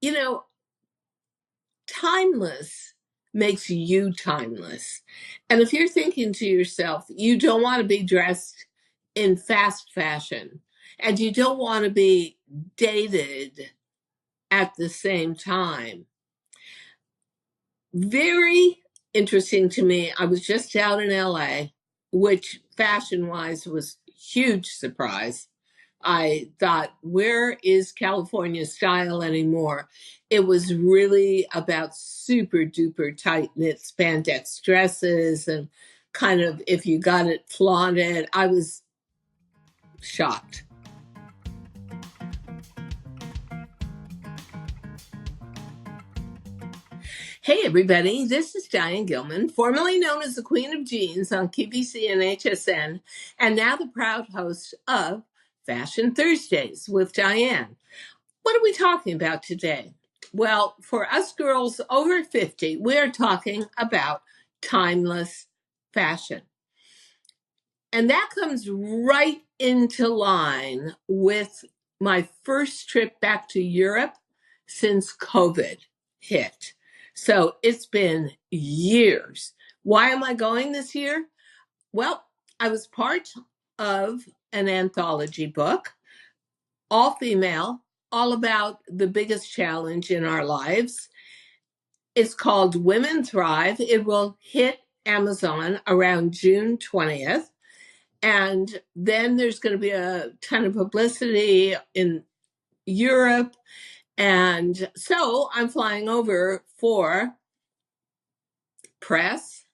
you know, timeless makes you timeless. And if you're thinking to yourself, you don't want to be dressed in fast fashion and you don't want to be dated at the same time. Very interesting to me. I was just down in LA, which fashion wise was a huge surprise. I thought, where is California style anymore? It was really about super duper tight knit spandex dresses and kind of if you got it flaunted. I was shocked. Hey, everybody, this is Diane Gilman, formerly known as the Queen of Jeans on QVC and HSN, and now the proud host of Fashion Thursdays with Diane. What are we talking about today? Well, for us girls over 50, we're talking about timeless fashion. And that comes right into line with my first trip back to Europe since COVID hit. So it's been years. Why am I going this year? Well, I was part of an anthology book, all female, all about the biggest challenge in our lives. It's called Women Thrive. It will hit Amazon around June 20th. And then there's going to be a ton of publicity in Europe. And so I'm flying over for press,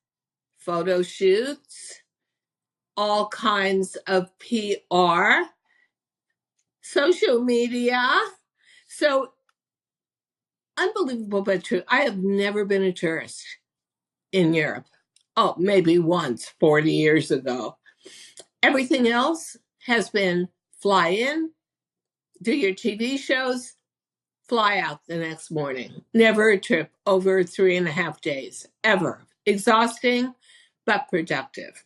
photo shoots, all kinds of PR, social media. So unbelievable but true. I have never been a tourist in Europe. Oh, maybe once 40 years ago. Everything else has been fly in, do your TV shows, fly out the next morning. Never a trip over 3.5 days, ever. Exhausting, but productive.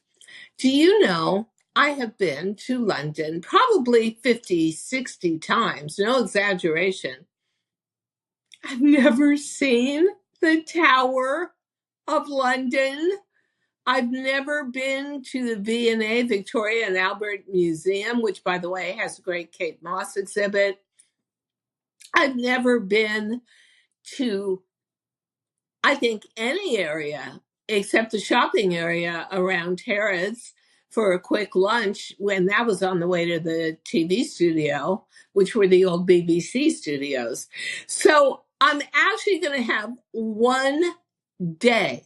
Do you know I have been to London probably 50, 60 times, no exaggeration. I've never seen the Tower of London. I've never been to the V&A, Victoria and Albert Museum, which, by the way, has a great Kate Moss exhibit. I've never been to, I think, any area except the shopping area around Harrods for a quick lunch when that was on the way to the TV studio, which were the old BBC studios. So I'm actually going to have one day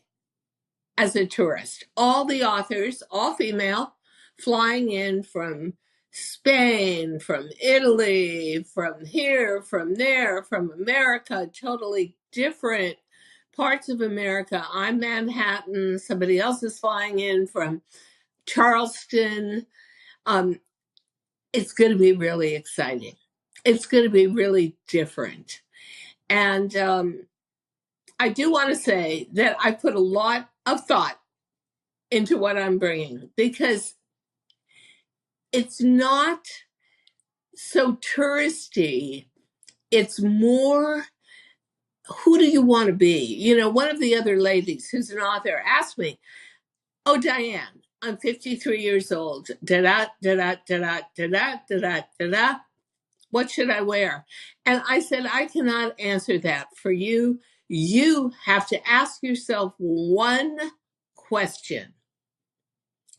as a tourist. All the authors, all female, flying in from Spain, from Italy, from here, from there, from America, totally different parts of America. I'm Manhattan. Somebody else is flying in from Charleston. It's going to be really exciting. It's going to be really different. And I do want to say that I put a lot of thought into what I'm bringing because it's not so touristy. It's more, who do you want to be? You know, one of the other ladies who's an author asked me, "Oh, Diane, I'm 53 years old. Da da da da da da da da da da da. What should I wear?" And I said, I cannot answer that for you. You have to ask yourself one question.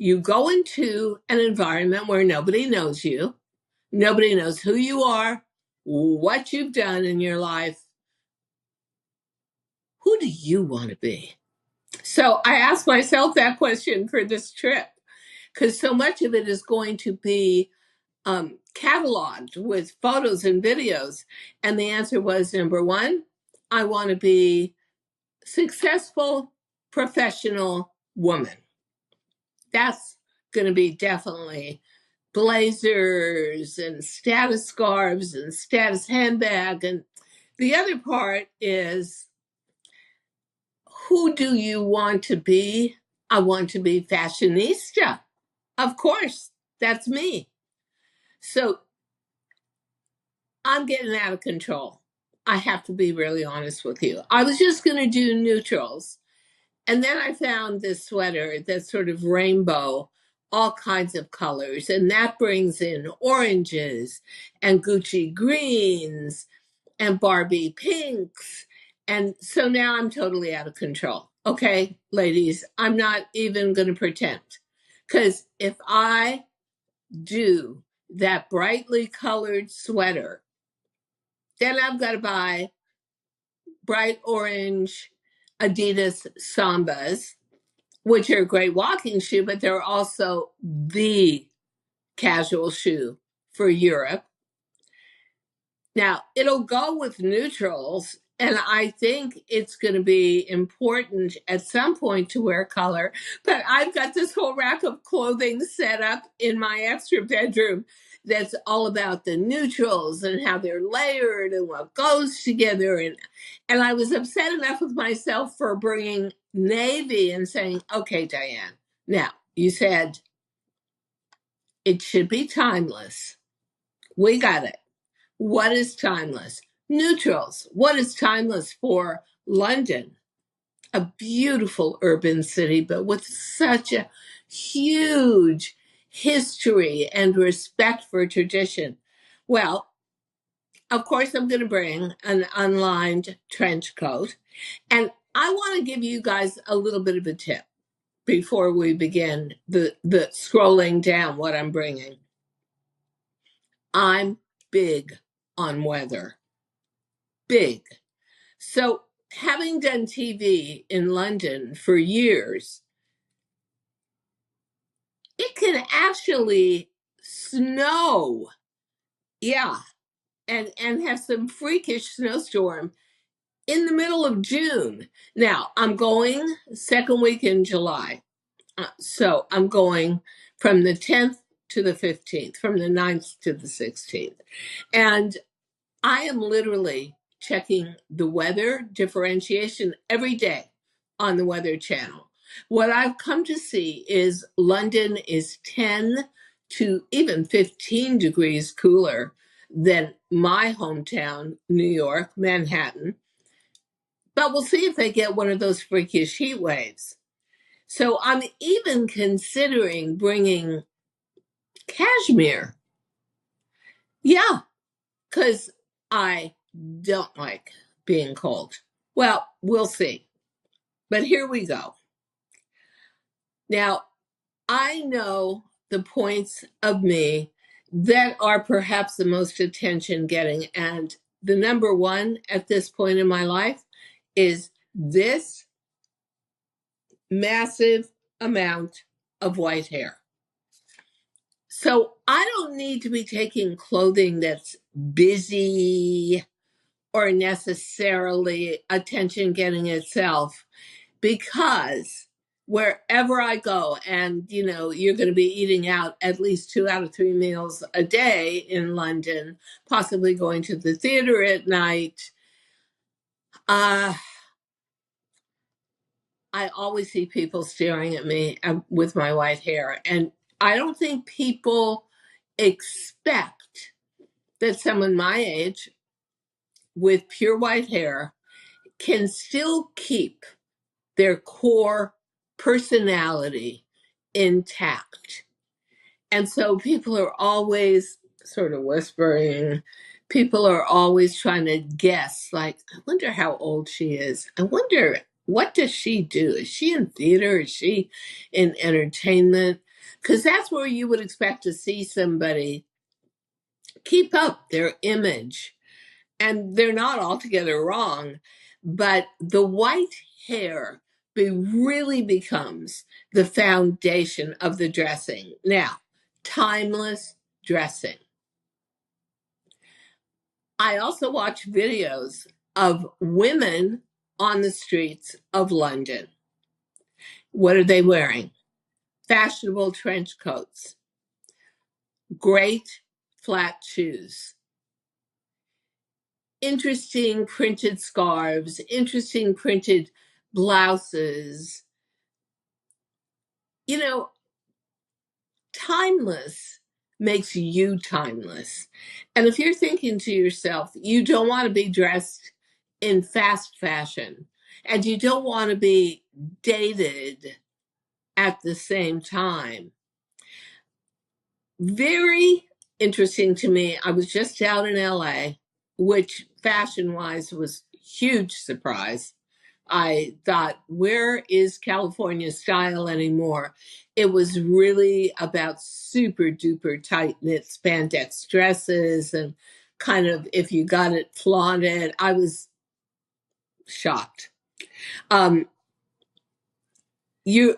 You go into an environment where nobody knows you, nobody knows who you are, what you've done in your life. Who do you want to be? So I asked myself that question for this trip because so much of it is going to be cataloged with photos and videos. And the answer was number one, I want to be successful, professional woman. That's going to be definitely blazers and status scarves and status handbag. And the other part is, who do you want to be? I want to be fashionista. Of course, that's me. So I'm getting out of control. I have to be really honest with you. I was just going to do neutrals. And then I found this sweater that's sort of rainbow, all kinds of colors. And that brings in oranges and Gucci greens and Barbie pinks. And so now I'm totally out of control. Okay, ladies, I'm not even going to pretend. Because if I do that brightly colored sweater, then I've got to buy bright orange Adidas Sambas, which are a great walking shoe, but they're also the casual shoe for Europe. Now, it'll go with neutrals, and I think it's going to be important at some point to wear color. But I've got this whole rack of clothing set up in my extra bedroom that's all about the neutrals and how they're layered and what goes together. And I was upset enough with myself for bringing navy and saying, okay, Diane, now you said it should be timeless. We got it. What is timeless? Neutrals. What is timeless for London? A beautiful urban city, but with such a huge history and respect for tradition. Well, of course, I'm going to bring an unlined trench coat. And I want to give you guys a little bit of a tip before we begin the scrolling down what I'm bringing. I'm big on weather. Big. So, having done TV in London for years, it can actually snow. Yeah. And have some freakish snowstorm in the middle of June. Now, I'm going second week in July. So, I'm going from the 10th to the 15th, from the 9th to the 16th. And I am literally checking the weather differentiation every day on the Weather Channel. What I've come to see is London is 10 to even 15 degrees cooler than my hometown, New York, Manhattan. But we'll see if they get one of those freakish heat waves. So I'm even considering bringing cashmere. Yeah, because I don't like being cold. Well, we'll see. But here we go. Now, I know the points of me that are perhaps the most attention getting. And the number one at this point in my life is this massive amount of white hair. So I don't need to be taking clothing that's busy or necessarily attention getting itself, because wherever I go, and you're going to be eating out at least 2 out of 3 meals a day in London, possibly going to the theater at night. I always see people staring at me with my white hair, and I don't think people expect that someone my age with pure white hair can still keep their core personality intact. And so people are always sort of whispering. People are always trying to guess, like, I wonder how old she is. I wonder, what does she do? Is she in theater? Is she in entertainment? Because that's where you would expect to see somebody keep up their image. And they're not altogether wrong, but the white hair really becomes the foundation of the dressing. Now, timeless dressing. I also watch videos of women on the streets of London. What are they wearing? Fashionable trench coats, great flat shoes, interesting printed scarves, interesting printed blouses. Timeless makes you timeless. And if you're thinking to yourself, you don't want to be dressed in fast fashion and you don't want to be dated at the same time. Very interesting to me. I was just out in LA, which fashion wise was huge surprise. I thought, where is California style anymore? It was really about super duper tight knit spandex dresses and kind of if you got it flaunted. I was shocked. Um, you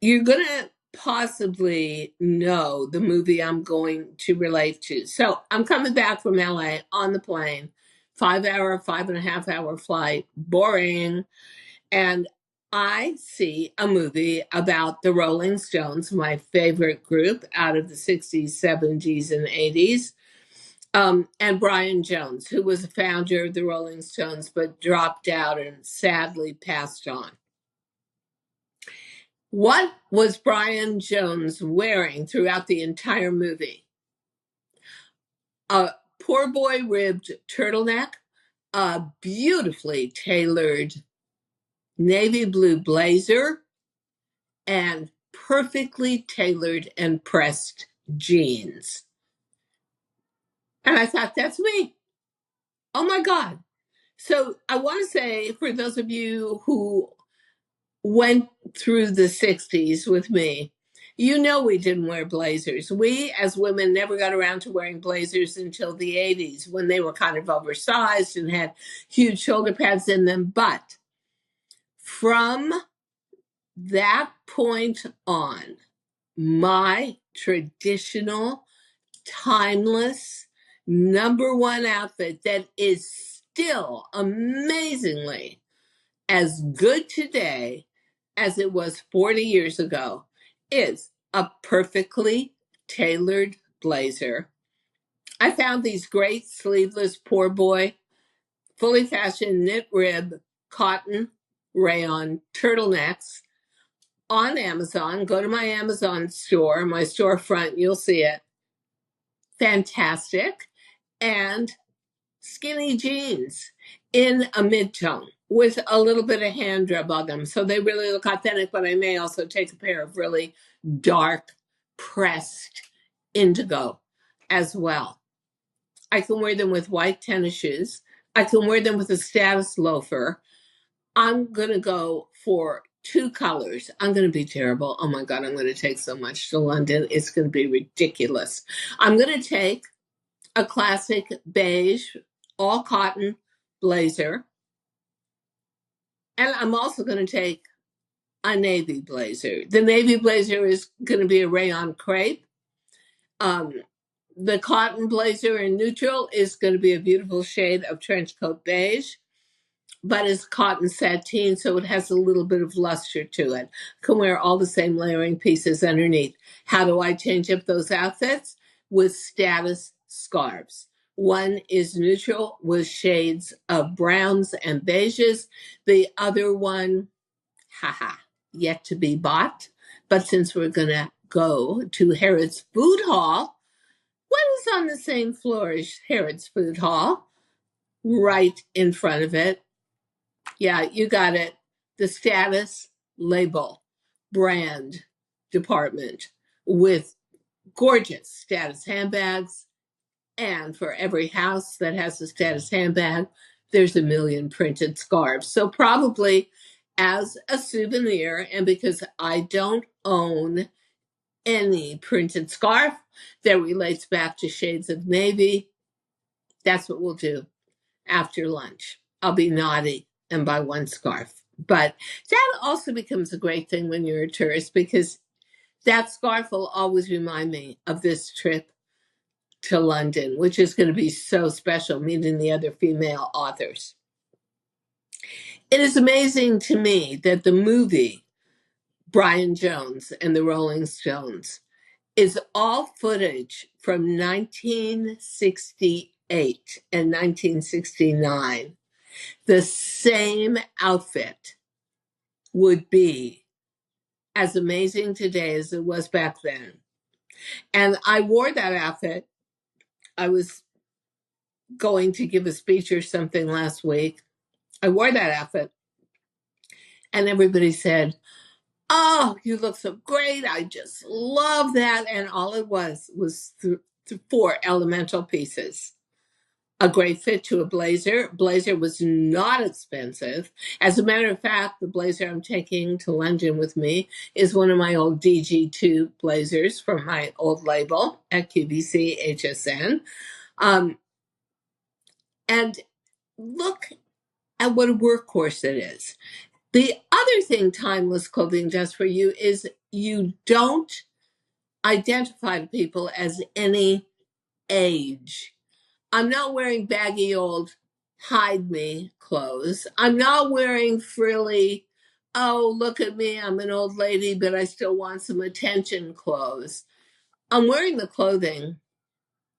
you're gonna possibly know the movie I'm going to relate to. So I'm coming back from LA on the plane, 5 hour, 5.5 hour flight, boring. And I see a movie about the Rolling Stones, my favorite group out of the 60s, 70s, and 80s. And Brian Jones, who was a founder of the Rolling Stones, but dropped out and sadly passed on. What was Brian Jones wearing throughout the entire movie? A poor boy ribbed turtleneck, a beautifully tailored navy blue blazer, and perfectly tailored and pressed jeans. And I thought, that's me. Oh my God. So I want to say, for those of you who went through the 60s with me, you know we didn't wear blazers. We, as women, never got around to wearing blazers until the 80s when they were kind of oversized and had huge shoulder pads in them. But from that point on, my traditional, timeless, number one outfit that is still amazingly as good today as it was 40 years ago is a perfectly tailored blazer. I found these great sleeveless poor boy, fully fashioned knit rib, cotton, rayon turtlenecks on Amazon. Go to my Amazon store, my storefront, you'll see it. Fantastic. And skinny jeans in a mid-tone with a little bit of hand rub on them. So they really look authentic, but I may also take a pair of really dark pressed indigo as well. I can wear them with white tennis shoes. I can wear them with a status loafer. I'm going to go for two colors. I'm going to be terrible. Oh my God, I'm going to take so much to London. It's going to be ridiculous. I'm going to take a classic beige, all cotton blazer. And I'm also going to take a navy blazer. The navy blazer is going to be a rayon crepe. The cotton blazer in neutral is going to be a beautiful shade of trench coat beige, but it's cotton sateen, so it has a little bit of luster to it. Can wear all the same layering pieces underneath. How do I change up those outfits? With status scarves. One is neutral with shades of browns and beiges. The other one, haha, yet to be bought. But since we're going to go to Harrods Food Hall, what is on the same floor as Harrods Food Hall? Right in front of it. Yeah, you got it. The status label brand department with gorgeous status handbags. And for every house that has a status handbag, there's a million printed scarves. So, probably as a souvenir, and because I don't own any printed scarf that relates back to shades of navy, that's what we'll do after lunch. I'll be naughty and buy one scarf. But that also becomes a great thing when you're a tourist because that scarf will always remind me of this trip to London, which is going to be so special, meeting the other female authors. It is amazing to me that the movie Brian Jones and the Rolling Stones is all footage from 1968 and 1969. The same outfit would be as amazing today as it was back then. And I wore that outfit. I was going to give a speech or something last week. I wore that outfit, and everybody said, "Oh, you look so great. I just love that." And all it was four elemental pieces. A great fit to a blazer. Blazer was not expensive. As a matter of fact, the blazer I'm taking to London with me is one of my old DG2 blazers from my old label at QVC HSN. And look at what a workhorse it is. The other thing timeless clothing does for you is you don't identify people as any age. I'm not wearing baggy old hide me clothes. I'm not wearing frilly, oh, look at me, I'm an old lady, but I still want some attention clothes. I'm wearing the clothing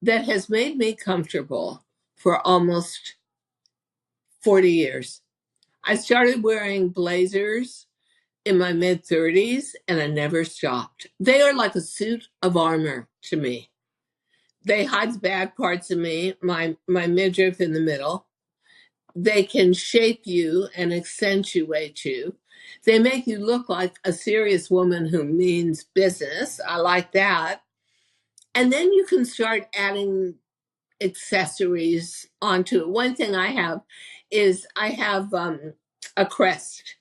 that has made me comfortable for almost 40 years. I started wearing blazers in my mid 30s and I never stopped. They are like a suit of armor to me. They hide the bad parts of me, my midriff in the middle. They can shape you and accentuate you. They make you look like a serious woman who means business. I like that. And then you can start adding accessories onto it. One thing I have is I have a crest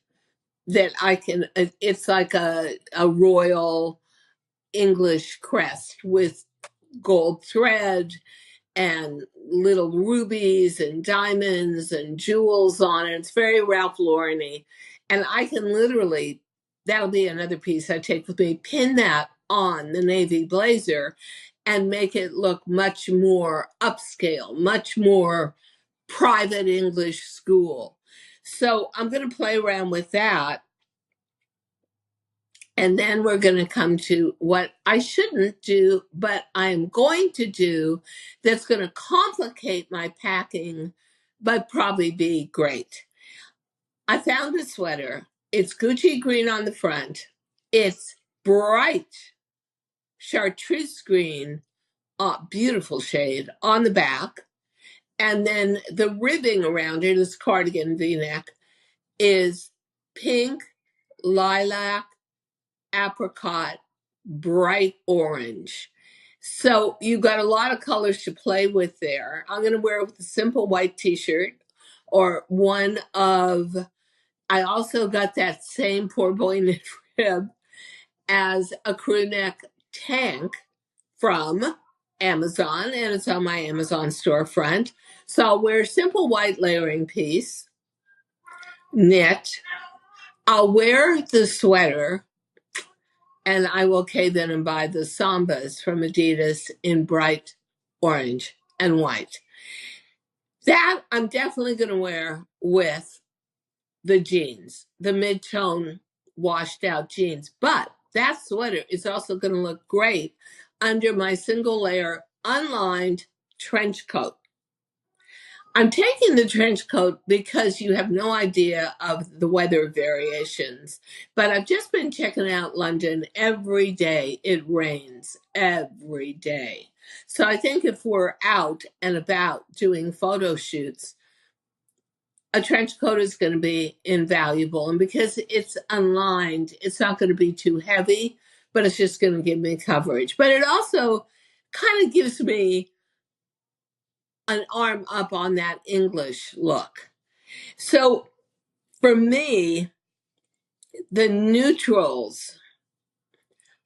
that I can, it's like a royal English crest with gold thread and little rubies and diamonds and jewels on it. It's very Ralph Lauren-y. And I can literally, that'll be another piece I take with me, pin that on the navy blazer and make it look much more upscale, much more private English school. So I'm going to play around with that. And then we're going to come to what I shouldn't do, but I'm going to do that's going to complicate my packing, but probably be great. I found a sweater. It's Gucci green on the front. It's bright chartreuse green, beautiful shade on the back. And then the ribbing around it is cardigan V-neck is pink, lilac, apricot, bright orange. So you've got a lot of colors to play with there. I'm going to wear it with a simple white t-shirt or one of, I also got that same poor boy knit rib as a crew neck tank from Amazon, and it's on my Amazon storefront. So I'll wear a simple white layering piece, knit. I'll wear the sweater, and I will cave in and buy the Sambas from Adidas in bright orange and white. That I'm definitely going to wear with the jeans, the mid-tone washed out jeans. But that sweater is also going to look great under my single layer unlined trench coat. I'm taking the trench coat because you have no idea of the weather variations. But I've just been checking out London every day. It rains every day. So I think if we're out and about doing photo shoots, a trench coat is going to be invaluable. And because it's unlined, it's not going to be too heavy, but it's just going to give me coverage. But it also kind of gives me an arm up on that English look. So for me, the neutrals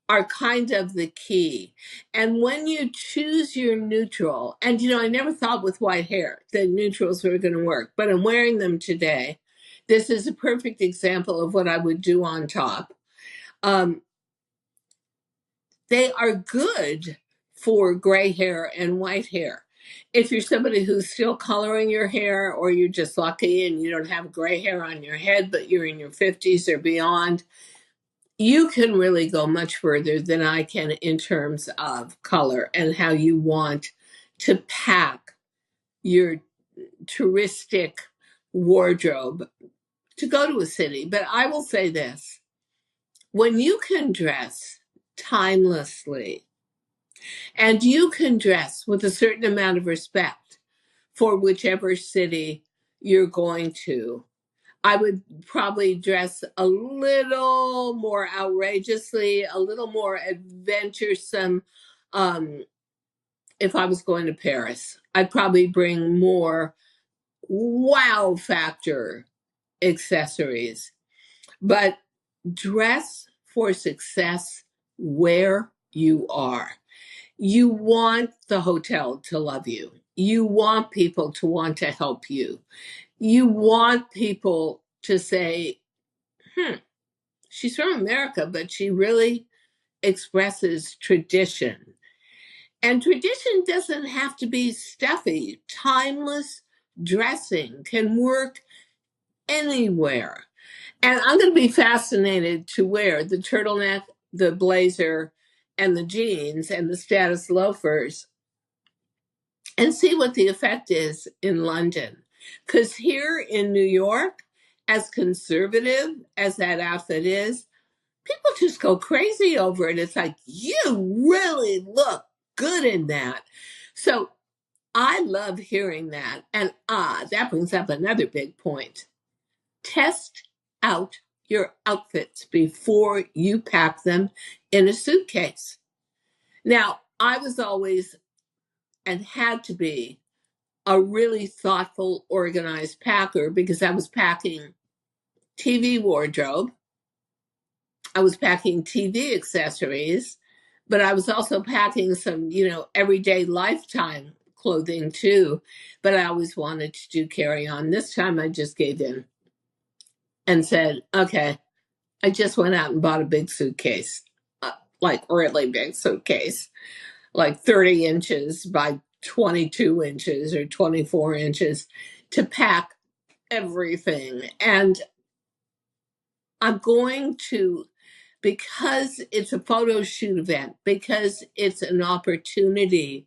are kind of the key. And when you choose your neutral, and I never thought with white hair that neutrals were going to work, but I'm wearing them today. This is a perfect example of what I would do on top. They are good for gray hair and white hair. If you're somebody who's still coloring your hair, or you're just lucky and you don't have gray hair on your head, but you're in your 50s or beyond, you can really go much further than I can in terms of color and how you want to pack your touristic wardrobe to go to a city. But I will say this, when you can dress timelessly, And you can dress with a certain amount of respect for whichever city you're going to. I would probably dress a little more outrageously, a little more adventuresome. Um, if I was going to Paris, I'd probably bring more wow factor accessories. But dress for success where you are. You want the hotel to love you. You want people to want to help you. You want people to say, she's from America, but she really expresses tradition. And tradition doesn't have to be stuffy. Timeless dressing can work anywhere. And I'm going to be fascinated to wear the turtleneck, the blazer, and the jeans and the status loafers and see what the effect is in London. Because here in New York, as conservative as that outfit is, people just go crazy over it. It's like, you really look good in that. So I love hearing that. And that brings up another big point. Test out your outfits before you pack them in a suitcase. Now, I was always and had to be a really thoughtful, organized packer because I was packing TV wardrobe, I was packing TV accessories, but I was also packing some, everyday lifetime clothing too. But I always wanted to do carry on. This time I just gave in and said, okay, I just went out and bought a big suitcase, like really big suitcase, like 30 inches by 22 inches or 24 inches to pack everything. And I'm going to, because it's a photo shoot event, because it's an opportunity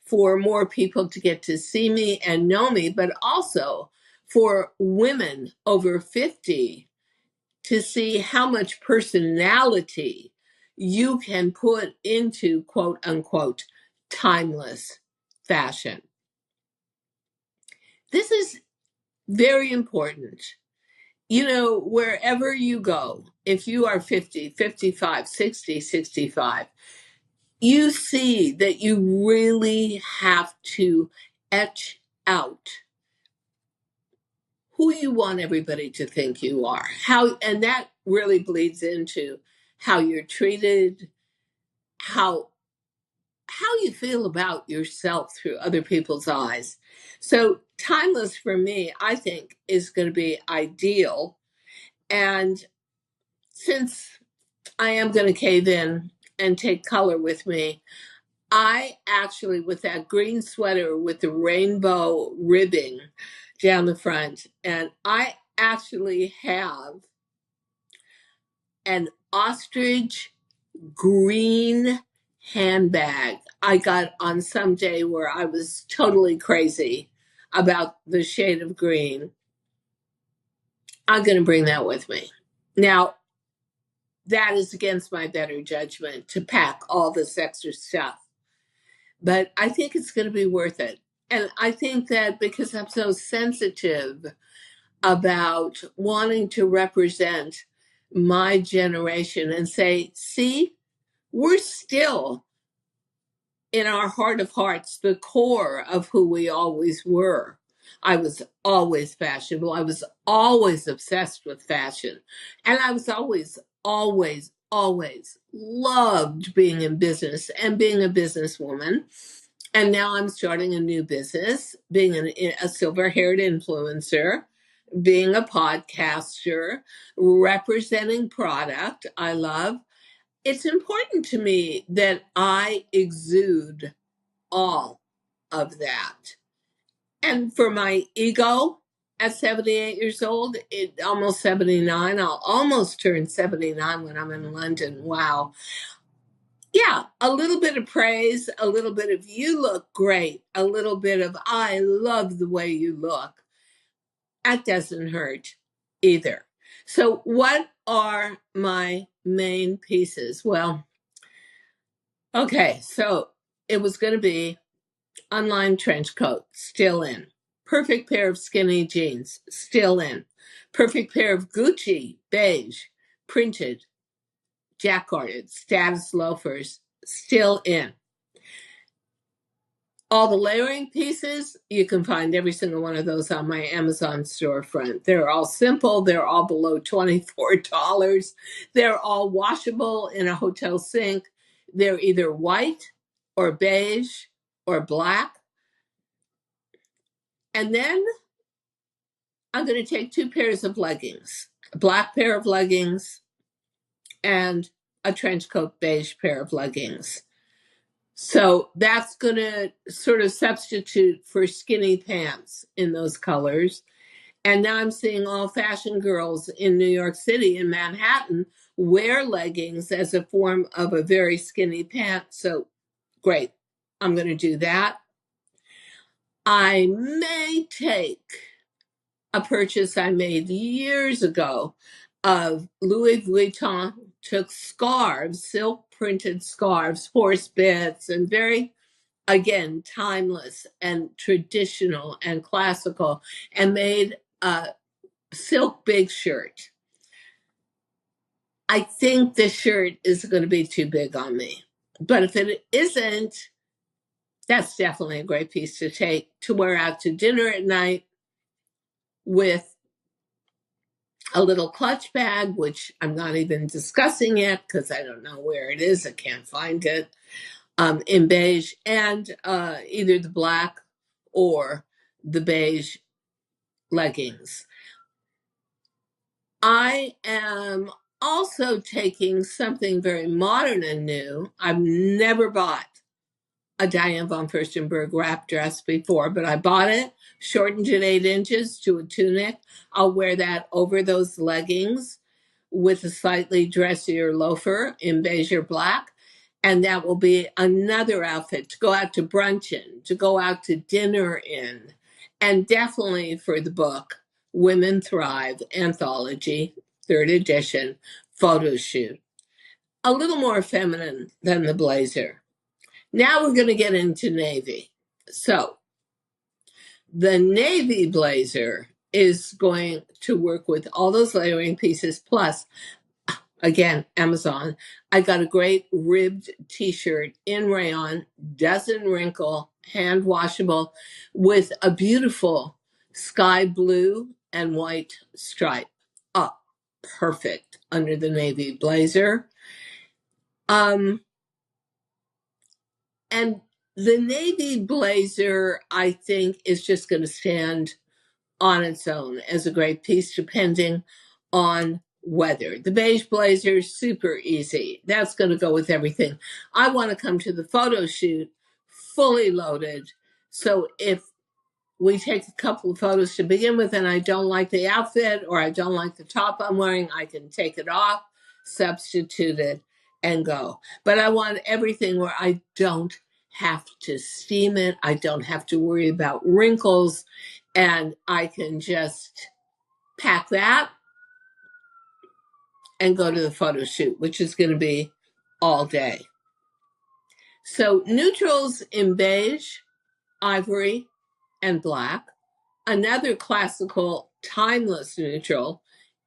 for more people to get to see me and know me, but also for women over 50 to see how much personality you can put into quote unquote timeless fashion. This is very important. Wherever you go, if you are 50, 55, 60, 65, you see that you really have to etch out who you want everybody to think you are. And that really bleeds into how you're treated, how you feel about yourself through other people's eyes. So timeless for me, I think, is going to be ideal. And since I am going to cave in and take color with me, I actually, with that green sweater with the rainbow ribbing down the front, and I actually have an ostrich green handbag I got on some day where I was totally crazy about the shade of green. I'm going to bring that with me. Now, that is against my better judgment to pack all this extra stuff. But I think it's going to be worth it. And I think that because I'm so sensitive about wanting to represent my generation and say, see, we're still in our heart of hearts, the core of who we always were. I was always fashionable. I was always obsessed with fashion. And I was always loved being in business and being a businesswoman. And now I'm starting a new business, being a silver haired influencer, being a podcaster, representing product I love. It's important to me that I exude all of that. And for my ego at 78 years old, almost 79, I'll almost turn 79 when I'm in London. Wow. Yeah, a little bit of praise, a little bit of you look great, a little bit of I love the way you look. That doesn't hurt either. So, what are my main pieces? Well, Okay, so it was going to be unlined trench coat, still in. Perfect pair of skinny jeans, still in. Perfect pair of Gucci beige printed jacquarded status loafers, still in. All the layering pieces, you can find every single one of those on my Amazon storefront. They're all simple. They're all below $24. They're all washable in a hotel sink. They're either white or beige or black. And then I'm going to take 2 pairs of leggings, a black pair of leggings and a trench coat beige pair of leggings. So that's going to sort of substitute for skinny pants in those colors. And now I'm seeing all fashion girls in New York City, in Manhattan, wear leggings as a form of a very skinny pant. So great. I'm going to do that. I may take a purchase I made years ago of Louis Vuitton, took scarves, silk printed scarves, horse bits, and very, again, timeless and traditional and classical, and made a silk big shirt. I think this shirt is going to be too big on me. But if it isn't, that's definitely a great piece to take to wear out to dinner at night with a little clutch bag, which I'm not even discussing yet because I don't know where it is. I can't find it, in beige, and either the black or the beige leggings. I am also taking something very modern and new. I've never bought a Diane von Furstenberg wrap dress before, but I bought it, shortened it 8 inches to a tunic. I'll wear that over those leggings with a slightly dressier loafer in beige or black. And that will be another outfit to go out to brunch in, to go out to dinner in, and definitely for the book, Women Thrive Anthology, 3rd edition, photo shoot. A little more feminine than the blazer. Now we're going to get into navy. So the navy blazer is going to work with all those layering pieces. Plus, again, Amazon, I got a great ribbed t-shirt in rayon, doesn't wrinkle, hand washable, with a beautiful sky blue and white stripe. Oh, perfect under the navy blazer. And the navy blazer, I think, is just going to stand on its own as a great piece, depending on weather. The beige blazer is super easy. That's going to go with everything. I want to come to the photo shoot fully loaded. So if we take a couple of photos to begin with and I don't like the outfit or I don't like the top I'm wearing, I can take it off, substitute it, and go. But I want everything where I don't have to steam it. I don't have to worry about wrinkles. And I can just pack that and go to the photo shoot, which is going to be all day. So neutrals in beige, ivory, and black. Another classical timeless neutral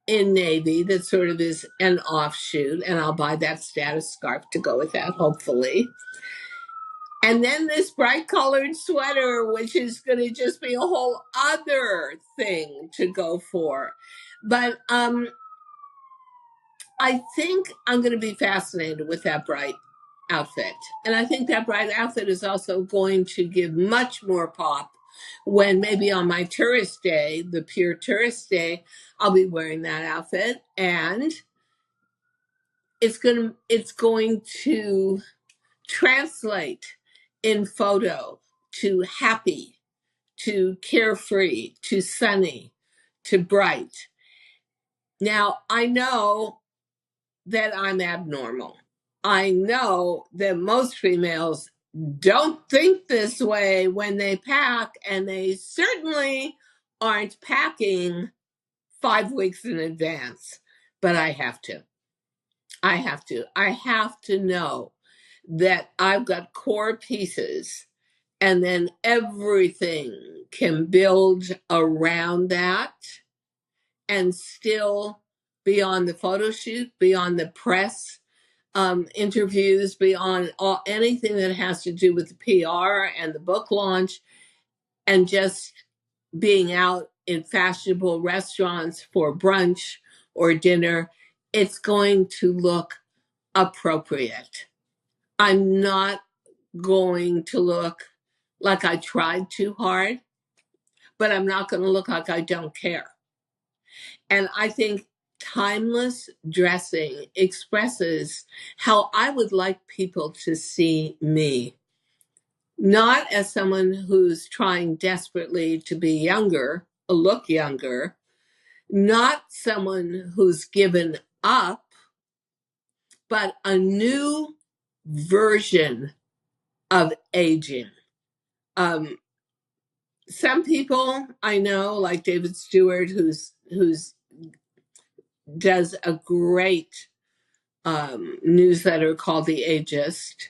in navy that sort of is an offshoot, and I'll buy that status scarf to go with that, hopefully. And then this bright colored sweater, which is going to just be a whole other thing to go for. But I think I'm going to be fascinated with that bright outfit. And I think that bright outfit is also going to give much more pop when maybe on my tourist day, the pure tourist day, I'll be wearing that outfit. And it's going to translate in photo to happy, to carefree, to sunny, to bright. Now, I know that I'm abnormal. I know that most females don't think this way when they pack, and they certainly aren't packing 5 weeks in advance. But I have to. I have to know that I've got core pieces and then everything can build around that and still be on the photo shoot, be on the press interviews, be on anything that has to do with the PR and the book launch, and just being out in fashionable restaurants for brunch or dinner. It's going to look appropriate. I'm not going to look like I tried too hard, but I'm not going to look like I don't care. And I think timeless dressing expresses how I would like people to see me. Not as someone who's trying desperately to be younger, look younger, not someone who's given up, but a new version of aging. Some people I know, like David Stewart, who's does a great newsletter called The Ageist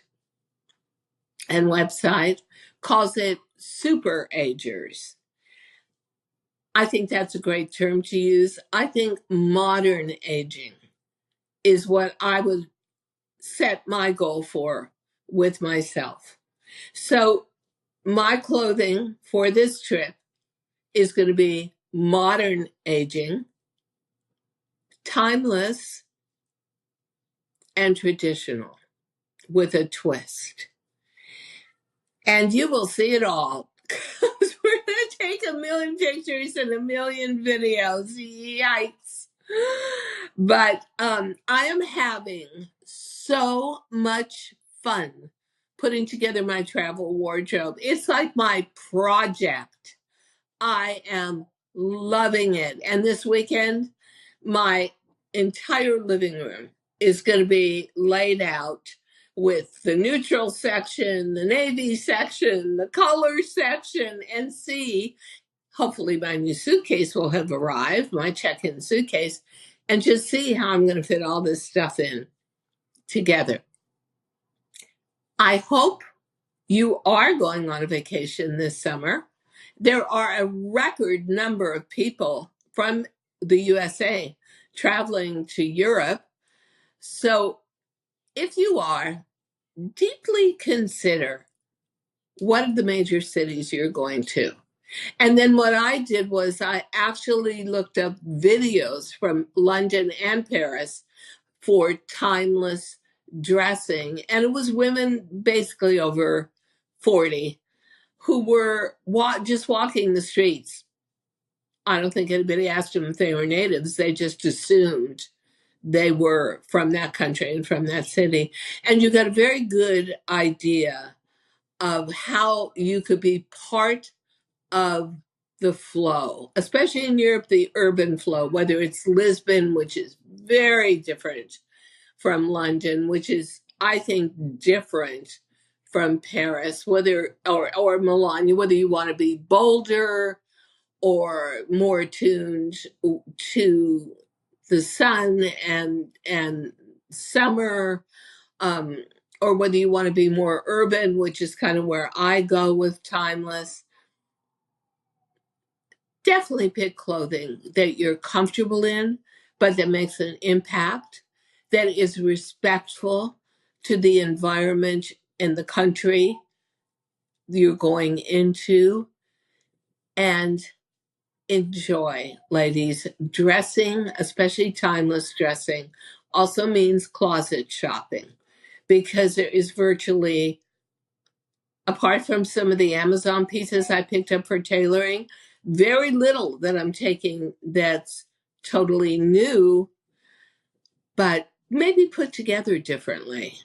and website, calls it super agers. I think that's a great term to use. I think modern aging is what I would set my goal for with myself. So my clothing for this trip is going to be modern aging, timeless, and traditional with a twist. And you will see it all. We're going to take a million pictures and a million videos. Yikes. But I am having so much fun putting together my travel wardrobe. It's like my project. I am loving it. And this weekend, my entire living room is going to be laid out with the neutral section, the navy section, the color section, and see, hopefully my new suitcase will have arrived, my check-in suitcase, and just see how I'm going to fit all this stuff in together. I hope you are going on a vacation this summer. There are a record number of people from the USA traveling to Europe. So if you are, deeply consider what are the major cities you're going to. And then what I did was I actually looked up videos from London and Paris for timeless dressing. And it was women basically over 40 who were just walking the streets. I don't think anybody asked them if they were natives. They just assumed they were from that country and from that city. And you got a very good idea of how you could be part of the flow, especially in Europe, the urban flow, whether it's Lisbon, which is very different from London, which is, I think, different from Paris, whether or Milan, whether you want to be bolder or more attuned to the sun and summer, or whether you want to be more urban, which is kind of where I go with timeless. Definitely pick clothing that you're comfortable in, but that makes an impact, that is respectful to the environment and the country you're going into. And enjoy, ladies. Dressing, especially timeless dressing, also means closet shopping, because there is virtually, apart from some of the Amazon pieces I picked up for tailoring, very little that I'm taking that's totally new, but maybe put together differently.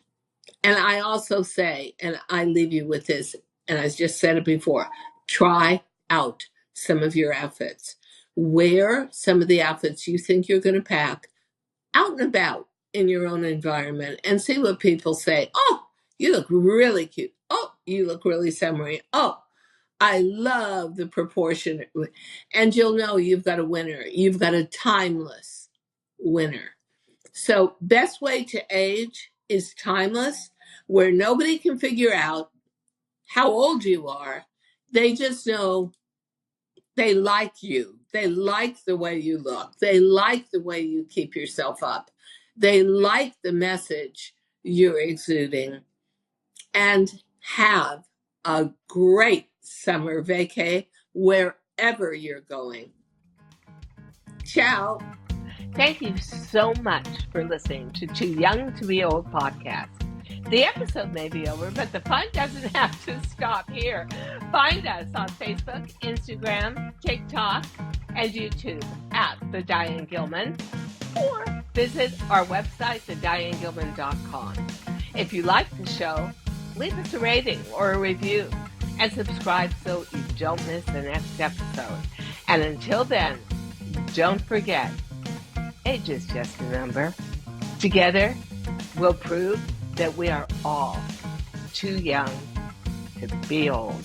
And I also say, and I leave you with this, and I just said it before, try out some of your outfits. Wear some of the outfits you think you're going to pack out and about in your own environment and see what people say. Oh, you look really cute. Oh, you look really summery. Oh, I love the proportion. And you'll know you've got a winner. You've got a timeless winner. So best way to age is timeless. where nobody can figure out how old you are. They just know they like you. They like the way you look. They like the way you keep yourself up. They like the message you're exuding. And have a great summer vacay wherever you're going. Ciao. Thank you so much for listening to Too Young to Be Old podcast. The episode may be over, but the fun doesn't have to stop here. Find us on Facebook, Instagram, TikTok, and YouTube at The Diane Gilman, or visit our website, thedianegilman.com. If you like the show, leave us a rating or a review, and subscribe so you don't miss the next episode. And until then, don't forget, age is just a number. Together, we'll prove that we are all too young to be old.